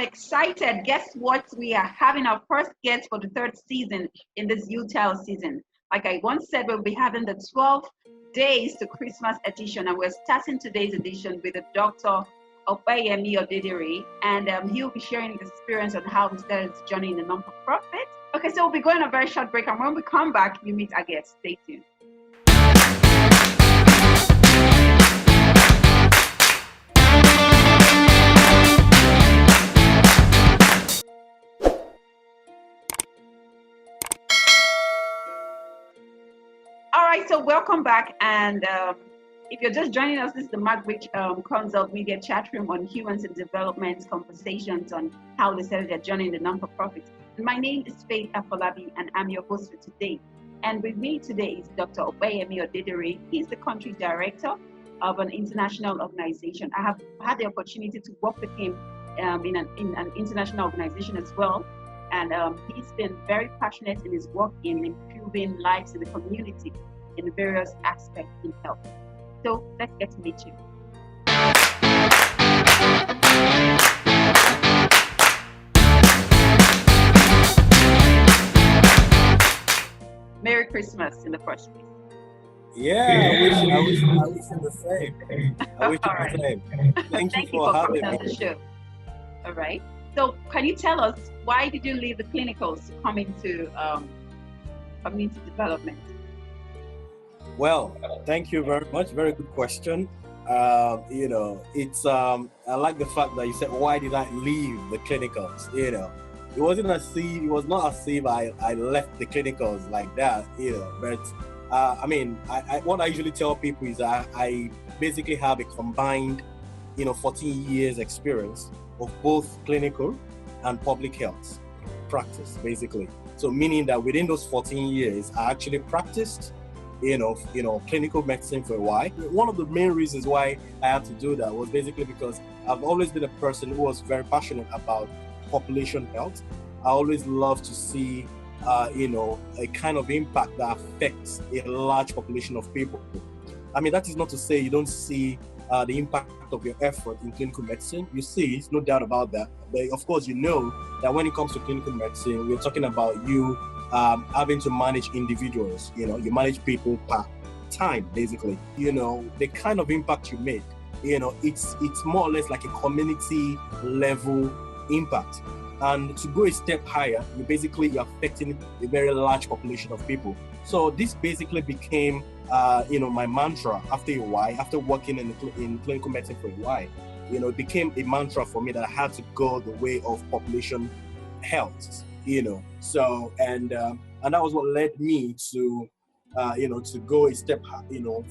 excited. Guess what? We are having our first guest for the third season in this UTEL season. Like I once said, we'll be having the 12 days to Christmas edition, and we're starting today's edition with Dr. Opeyemi Odedere, and he'll be sharing his experience on how he started his journey in the non-for-profit. Okay, so we'll be going on a very short break, and when we come back, you meet our guest. Stay tuned. All right, so welcome back, and if you're just joining us, this is the Magwitch Consult Media chat room on humans and development, conversations on how they started their journey in the non-for-profit. And my name is Faith Afolabi, and I'm your host for today. And with me today is Dr. Opeyemi Odedere. He's the country director of an international organization. I have had the opportunity to work with him in an international organization as well. And he's been very passionate in his work in improving lives in the community in various aspects in health. So let's get to meet you. Merry Christmas in the first place. Yeah, I wish you the same. I wish you the same. Thank you for having me. The show. All right. So can you tell us, why did you leave the clinicals to come into community development? Well, thank you very much. Very good question. It's I like the fact that you said, why did I leave the clinicals? It wasn't it was not as if I left the clinicals like that, but what I usually tell people is I basically have a combined 14 years experience of both clinical and public health practice, basically. So meaning that within those 14 years, I actually practiced clinical medicine for a while. One of the main reasons why I had to do that was basically because I've always been a person who was very passionate about population health. I always love to see, a kind of impact that affects a large population of people. I mean, that is not to say you don't see the impact of your effort in clinical medicine. You see it, no doubt about that. But of course, you know that when it comes to clinical medicine, we're talking about you having to manage individuals. You manage people per time, basically. The kind of impact you make, it's more or less like a community level impact. And to go a step higher, you're affecting a very large population of people. So this basically became my mantra after a while, after working in clinical medicine for a while. It became a mantra for me that I had to go the way of population health, So, and that was what led me to, to go a step,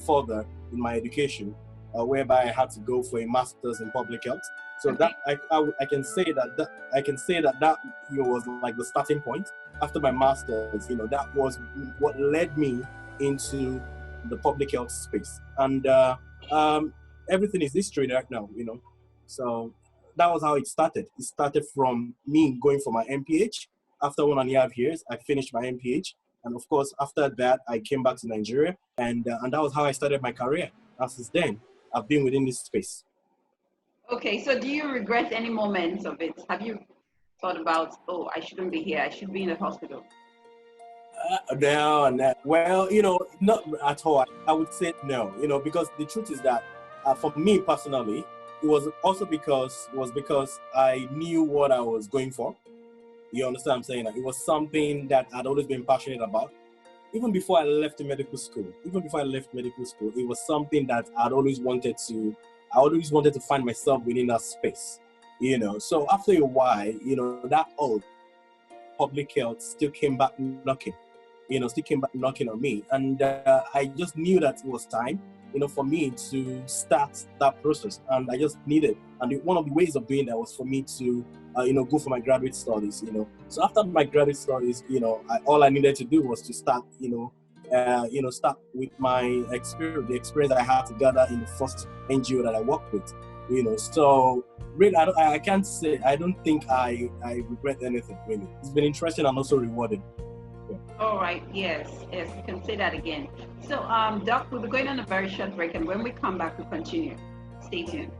further in my education, whereby I had to go for a master's in public health. So that I can say that was like the starting point. After my master's, that was what led me into the public health space, and everything is history right now, So that was how it started. It started from me going for my MPH. After 1.5 years, I finished my MPH, and of course, after that, I came back to Nigeria, and that was how I started my career. And since then, I've been within this space. Okay, so do you regret any moments of it? Have you thought about, oh, I shouldn't be here, I should be in the hospital? No. Well, not at all. I would say no, because the truth is that for me personally, it was also because I knew what I was going for. You understand what I'm saying? It was something that I'd always been passionate about. Even before I left medical school, it was something that I always wanted to find myself within that space, So after a while, that old public health still came back knocking on me. And I just knew that it was time, for me to start that process. And I just needed, and one of the ways of doing that was for me to, go for my graduate studies, So after my graduate studies, all I needed to do was to start, start with my experience, the experience that I had to gather in the first NGO that I worked with, So really, I can't say, I don't think I regret anything, really. It's been interesting and also rewarding. Yeah. All right, yes, you can say that again. So, Doc, we'll be going on a very short break, and when we come back, we'll continue. Stay tuned.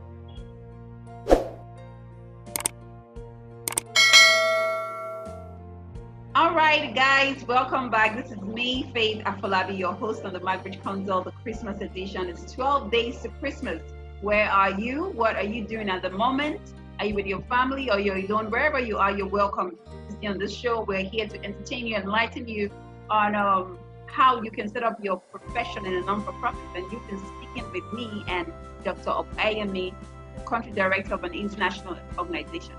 All right, guys, welcome back. This is me, Faith Afolabi, your host on the Margaret Consult, the Christmas edition. It's 12 days to Christmas. Where are you? What are you doing at the moment? Are you with your family or you're alone? Wherever you are, you're welcome to be on this show. We're here to entertain you, enlighten you on how you can set up your profession in a non-for-profit. And you've been speaking with me and Dr. Opeyemi, Country Director of an international organization.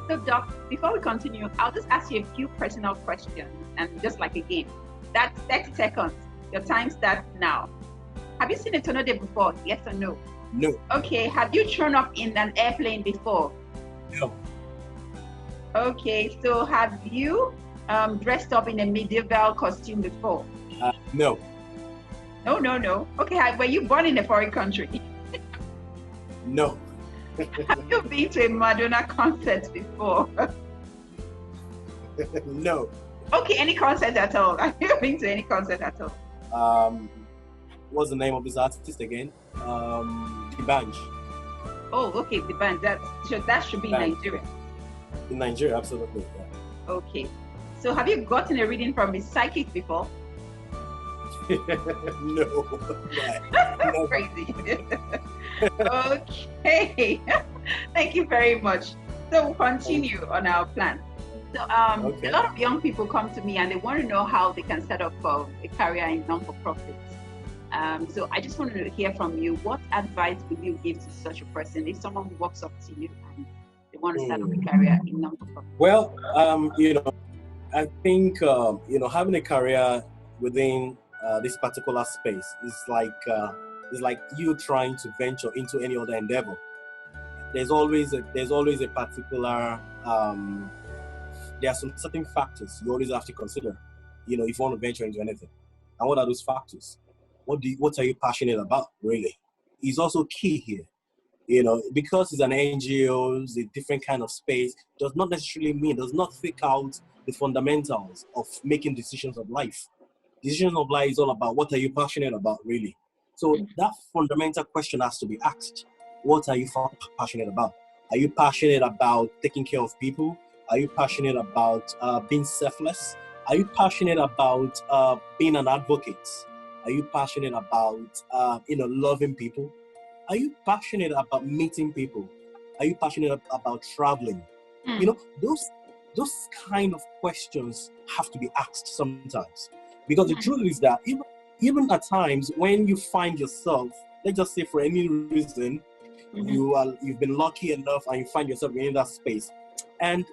So, Doc, before we continue, I'll just ask you a few personal questions, and just like a game. That's 30 seconds. Your time starts now. Have you seen a tornado before? Yes or no? No. Okay. Have you thrown up in an airplane before? No. Okay. So, have you dressed up in a medieval costume before? No. No. Okay. Were you born in a foreign country? No. Have you been to a Madonna concert before? No. Okay, any concert at all? Have you been to any concert at all? What's the name of this artist again? D'banj. Oh, okay, the band. That should be in Nigeria. In Nigeria, absolutely. Yeah. Okay. So have you gotten a reading from a psychic before? No. That's crazy. Okay. Thank you very much. So we'll continue on our plan. So Okay. a lot of young people come to me and they want to know how they can set up a career in non-for-profit. So I just want to hear from you. What advice would you give to such a person if someone walks up to you and they want to start up a career in non-for-profit? Well, I think having a career within this particular space is like you trying to venture into any other endeavor. There's always a particular there are some certain factors you always have to consider, if you want to venture into anything. And what are those factors? What are you passionate about, really? Is also key here. Because it's an NGO, it's a different kind of space, does not take out the fundamentals of making decisions of life. Decisions of life is all about what are you passionate about, really. So that fundamental question has to be asked. What are you passionate about? Are you passionate about taking care of people? Are you passionate about being selfless? Are you passionate about being an advocate? Are you passionate about loving people? Are you passionate about meeting people? Are you passionate about traveling? Those kind of questions have to be asked sometimes. Because the truth is that even at times when you find yourself, let's just say for any reason, you've been lucky enough and you find yourself in that space. And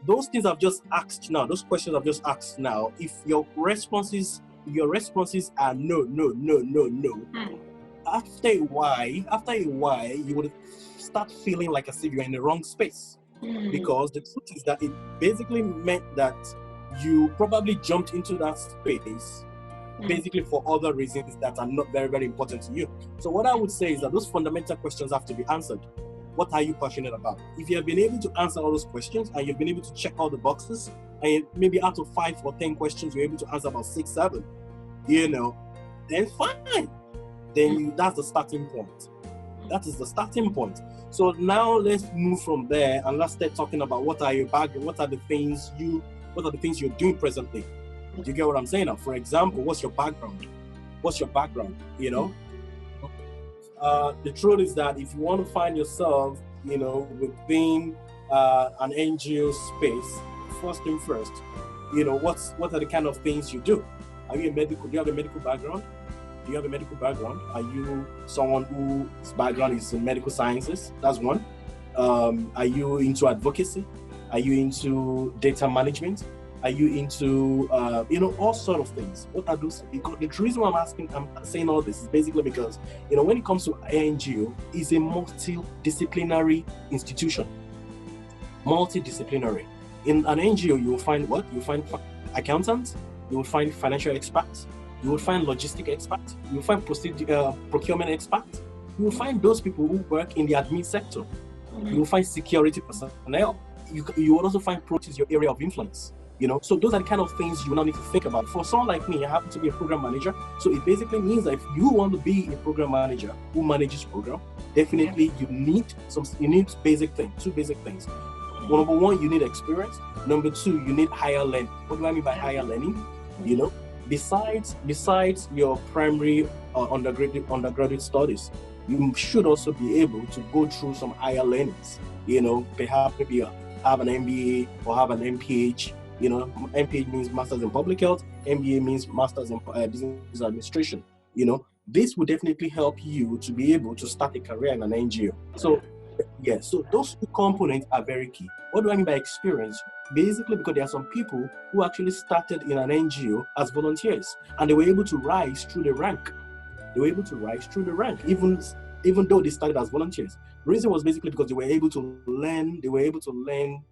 those things I've just asked now, those questions I've just asked now, if your responses are no, after a while, you would start feeling like as if you're in the wrong space. Because the truth is that it basically meant that you probably jumped into that space basically for other reasons that are not very, very important to you. So what I would say is that those fundamental questions have to be answered. What are you passionate about? If you have been able to answer all those questions and you've been able to check all the boxes, and maybe out of 5 or 10 questions, you're able to answer about 6, 7, then fine. Then that's the starting point. That is the starting point. So now let's move from there and let's start talking about what are your background, what are the things you're doing presently. Do you get what I'm saying now? For example, what's your background? The truth is that if you want to find yourself, within an NGO space, first thing first, what are the kind of things you do? Do you have a medical background? Are you someone whose background is in medical sciences? That's one. Are you into advocacy? Are you into data management? Are you into, all sort of things? What are those? Because the reason why I'm saying all this is basically because, when it comes to NGO, it's a multidisciplinary institution. Multidisciplinary. In an NGO, you will find what? You will find accountants, you will find financial experts, you will find logistic experts, you will find procurement experts, you will find those people who work in the admin sector, you will find security personnel, you will also find is your area of influence. So those are the kind of things you will not need to think about. For someone like me, I happen to be a program manager. So it basically means that if you want to be a program manager who manages program, definitely you need two basic things. Well, number one, you need experience. Number two, you need higher learning. What do I mean by higher learning? You know, besides your primary undergraduate studies, you should also be able to go through some higher learnings. You know, perhaps maybe have an MBA or have an MPH. You know, MPH means Masters in Public Health. MBA means Masters in Business Administration. You know, this will definitely help you to be able to start a career in an NGO. So, yeah, so those two components are very key. What do I mean by experience? Basically, because there are some people who actually started in an NGO as volunteers, and they were able to rise through the rank. They were able to rise through the rank, even though they started as volunteers. The reason was basically because they were able to learn. They were able to learn,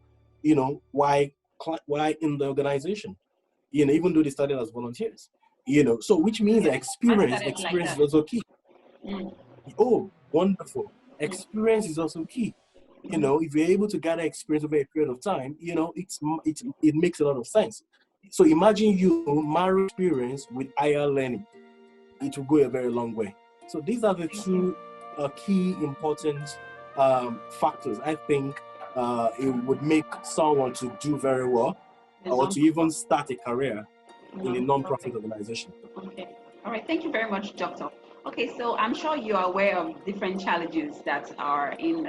you know, why in the organization. You know, even though they started as volunteers. You know, so which means that experience is also key. Oh, wonderful. Experience is also key. You know, if you're able to gather experience over a period of time, you know, it makes a lot of sense. So imagine you marry experience with higher learning. It will go a very long way. So these are the two key important factors. I think it would make someone to do very well or to even start a career in a non-profit organization. Okay. All right. Thank you very much, Doctor. Okay, so I'm sure you are aware of different challenges that are in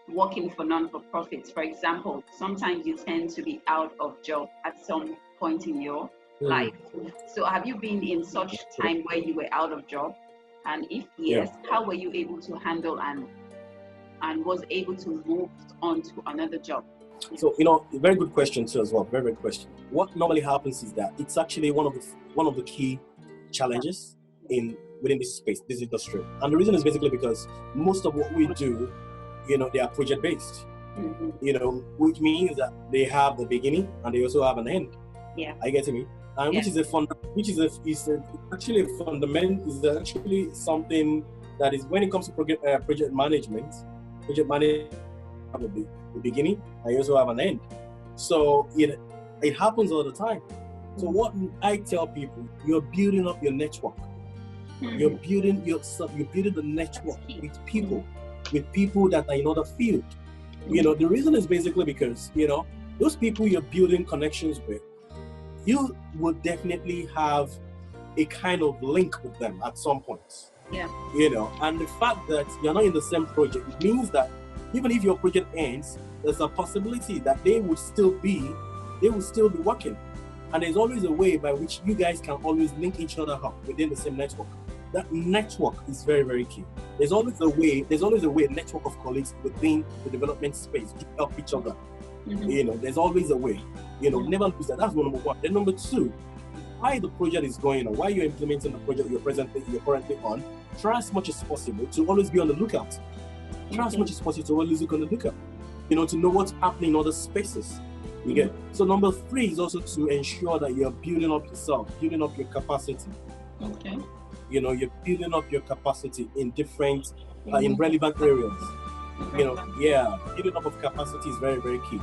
working for non-for-profits. For example, sometimes you tend to be out of job at some point in your life. So have you been in such time where you were out of job? And if yes, how were you able to handle and was able to move on to another job? So, you know, very good question too as well. Very good question. What normally happens is that it's actually one of the key challenges within this space, this industry. And the reason is basically because most of what we do, you know, they are project based. You know, which means that they have the beginning and they also have an end. Yeah. Are you getting me? And which is actually a fundamental, is actually something that is, when it comes to project management have the beginning and you also have an end. So it happens all the time. So what I tell people, you're building up your network. You're building the network with people that are in other field. You know, the reason is basically because, you know, those people you're building connections with, you will definitely have a kind of link with them at some point. Yeah. You know, and the fact that you're not in the same project, it means that even if your project ends, there's a possibility that they will still be working. And there's always a way by which you guys can always link each other up within the same network. That network is very, very key. There's always a network of colleagues within the development space to help each other. You know, there's always a way. You know, never lose that. That's number one. Then number two, why the project is going on, why you're implementing the project you're currently on, try as much as possible to always be on the lookout. Try as much as possible to always look on the lookout. You know, to know what's happening in other spaces. You get. So number three is also to ensure that you're building up yourself, building up your capacity. Okay. You know, you're building up your capacity in different, in relevant areas. You know, building up of capacity is very, very key.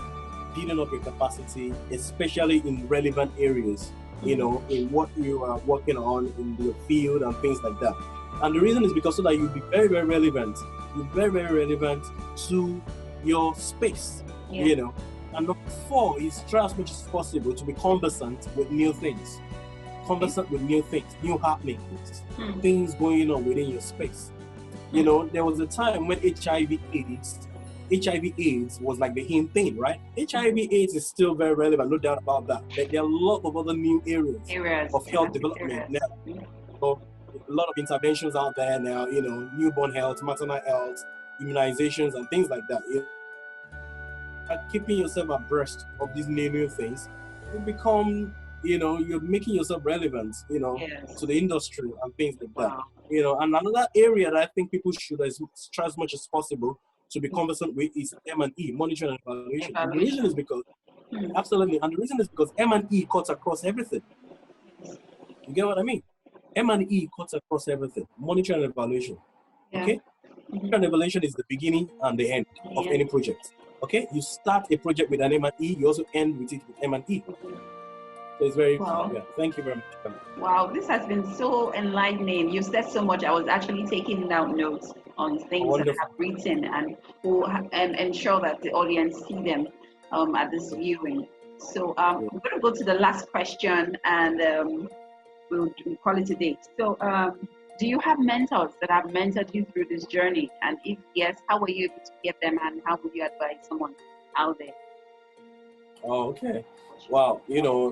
Building up your capacity, especially in relevant areas, you know, in what you are working on in your field and things like that. And the reason is because so that you'll be very, very relevant. You're very, very relevant to your space, you know. And number four is try as much as possible to be conversant with new things. Conversant with new things, new happenings, things going on within your space. You know, there was a time when HIV/AIDS was like the in thing, right? HIV/AIDS is still very relevant, no doubt about that. But there are a lot of other new areas of health development now. So a lot of interventions out there now, you know, newborn health, maternal health, immunizations and things like that. You know, keeping yourself abreast of these new things, you become, you know, you're making yourself relevant, you know, to the industry and things like that. You know, and another area that I think people should try as much as possible to be conversant with is M&E, monitoring and evaluation. And the reason is because, absolutely, and the reason is because M&E cuts across everything. You get what I mean? M&E cuts across everything, monitoring and evaluation. Okay? Monitoring and evaluation is the beginning and the end of any project. Okay? You start a project with an M&E, you also end with it with M&E. So it's very, thank you very much. Wow, this has been so enlightening. You said so much. I was actually taking down notes. on things that I have written, and who and ensure that the audience see them at this viewing. So I'm going to go to the last question, and we'll call it a day. So do you have mentors that have mentored you through this journey? And if yes, how were you able to get them, and how would you advise someone out there? Oh, okay. Wow,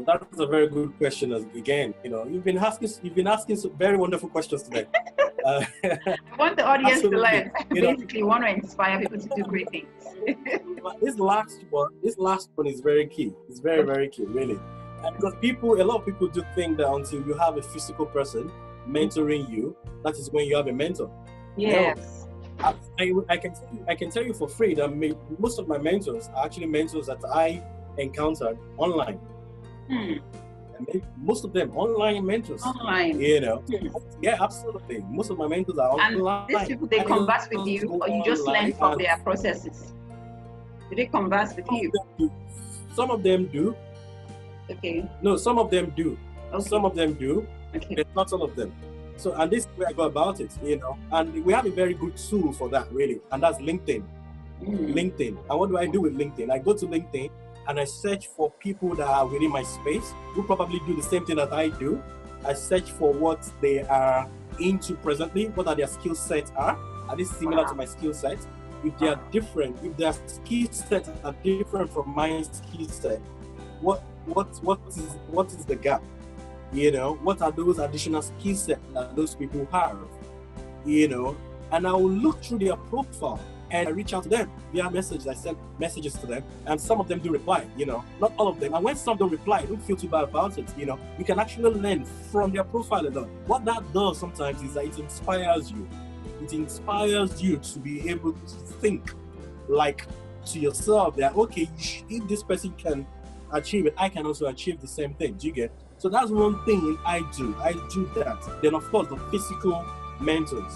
that's a very good question. Again, you've been asking some very wonderful questions today. I want the audience to learn. Basically, want to inspire people to do great things. This last one is very key. It's very, very key, really. And because a lot of people do think that until you have a physical person mentoring you, that is when you have a mentor. Yes. I can tell you for free that most of my mentors are actually mentors that I encountered online. And most of them online mentors. Online. Yeah, absolutely. Most of my mentors are online. And these people, they converse with you, or you just learn from their processes? Do they converse with you? Some of them do. Okay. No, some of them do. Okay. Some of them do. Okay. But not all of them. So, and this is where I go about it, and we have a very good tool for that, really, and that's LinkedIn. LinkedIn. And what do I do with LinkedIn? I go to LinkedIn and I search for people that are within my space who probably do the same thing that I do. I search for what they are into presently, what are their skill sets are they similar to my skill set? If they are different, if their skill sets are different from my skill set, what is the gap? What are those additional skill sets that those people have? And I will look through their profile and I reach out to them via messages. I send messages to them, and some of them do reply, not all of them. And when some don't reply, don't feel too bad about it. You can actually learn from their profile a lot. What that does sometimes is that it inspires you. It inspires you to be able to think like to yourself that, okay, if this person can achieve it, I can also achieve the same thing. Do you get? So that's one thing I do. I do that. Then of course the physical mentors.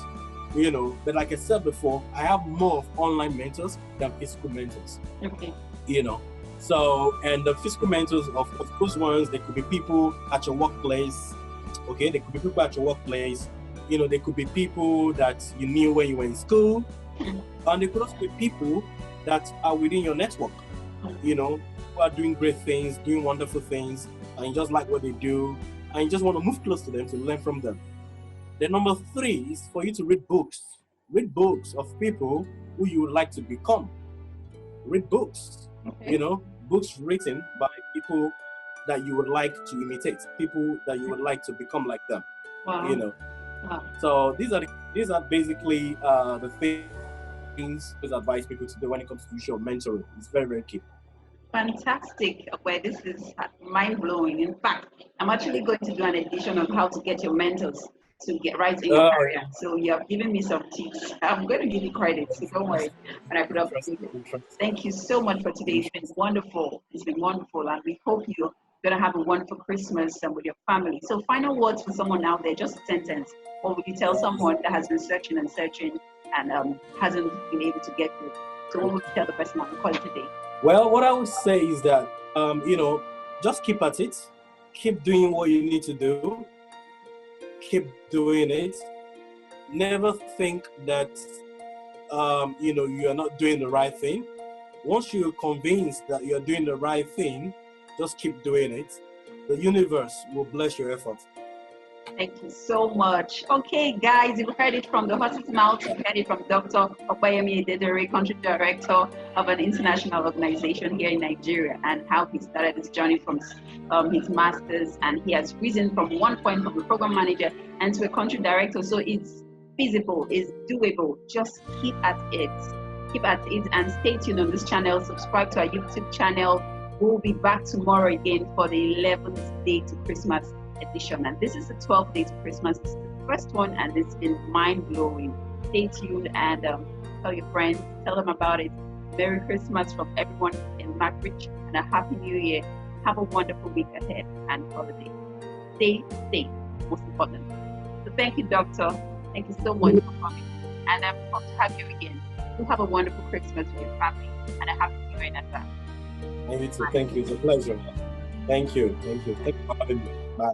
But like I said before, I have more of online mentors than physical mentors. Okay. So, and the physical mentors, of those ones, they could be people at your workplace. Okay, they could be people at your workplace. They could be people that you knew when you were in school, and they could also be people that are within your network. Who are doing great things, doing wonderful things, and you just like what they do, and you just want to move close to them to learn from them. Then number 3 is for you to read books. Read books of people who you would like to become. Read books, okay. Books written by people that you would like to imitate, people that you would like to become like them. Wow. Wow. So these are basically the things I advise people to do when it comes to issue of mentoring. It's very, very key. Fantastic. Well, this is mind-blowing. In fact, I'm actually going to do an edition on how to get your mentors to get right in your career. So you have given me some tips. I'm going to give you credit, so don't worry when I put up the video. Thank you so much for today. It's been wonderful. It's been wonderful, and we hope you're going to have a wonderful Christmas with your family. So final words for someone out there, just a sentence. What would you tell someone that has been searching and searching and hasn't been able to get through? So what would you tell the person on the call today? Well, what I would say is that, just keep at it. Keep doing what you need to do. Keep doing it. Never think that, you are not doing the right thing. Once you're convinced that you're doing the right thing, just keep doing it. The universe will bless your effort. Thank you so much. Okay, guys, you've heard it from the horse's mouth. You've heard it from Dr. Opeyemi Odedere, country director of an international organization here in Nigeria, and how he started his journey from his master's, and he has risen from one point from a program manager and to a country director. So it's feasible, it's doable. Just keep at it. Keep at it and stay tuned on this channel. Subscribe to our YouTube channel. We'll be back tomorrow again for the 11th day to Christmas edition, and this is the 12th day to Christmas. This is the first one, and it's been mind-blowing. Stay tuned and tell your friends, tell them about it. Merry Christmas from everyone in Macbridge, and a Happy New Year. Have a wonderful week ahead and holiday. Stay safe, most important. So thank you, Doctor. Thank you so much for coming, and I hope to have you again. You have a wonderful Christmas with your family, and a Happy New Year in advance. Thank you. It's a pleasure. Thank you. Thank you for having me. Bye.